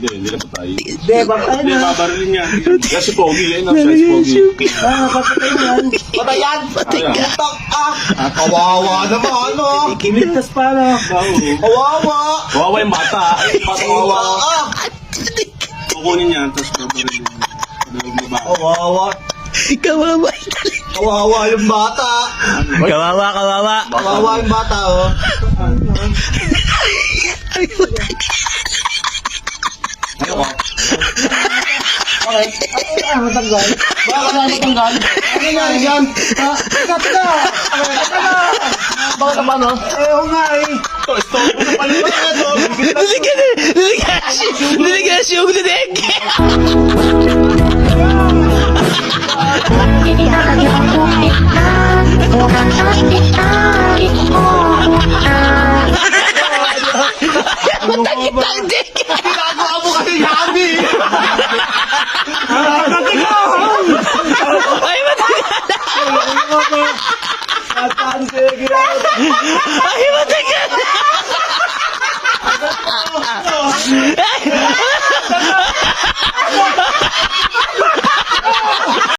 Hindi na patay. Hindi, bakit Hindi, na? babarilin niya. Yan si Pogi, yan ang siya si Pogi. Patay yan. Patay yan! Patay yan. Putak kawawa naman, ano? Kiniligtas pa, no? Kawawa! Kawawa yung bata. Kawawa ka! Kukunin niya, tapos babarilin niya. Kawawa! Kawawa. Kawawa yung bata! Kawawa, kawawa. Kawawa yung bata, oh. Ano ka? Bakit? Matanggal? Bakit na matanggal? Ano nangyari dyan? Ha? Teka! Bakit naman, oh? Oo nga eh. Stop mo na pala ito. Niligas yung linig. Ginagawa mo kasi gabi! Ay, matay. At paano sa'yo ginagawa?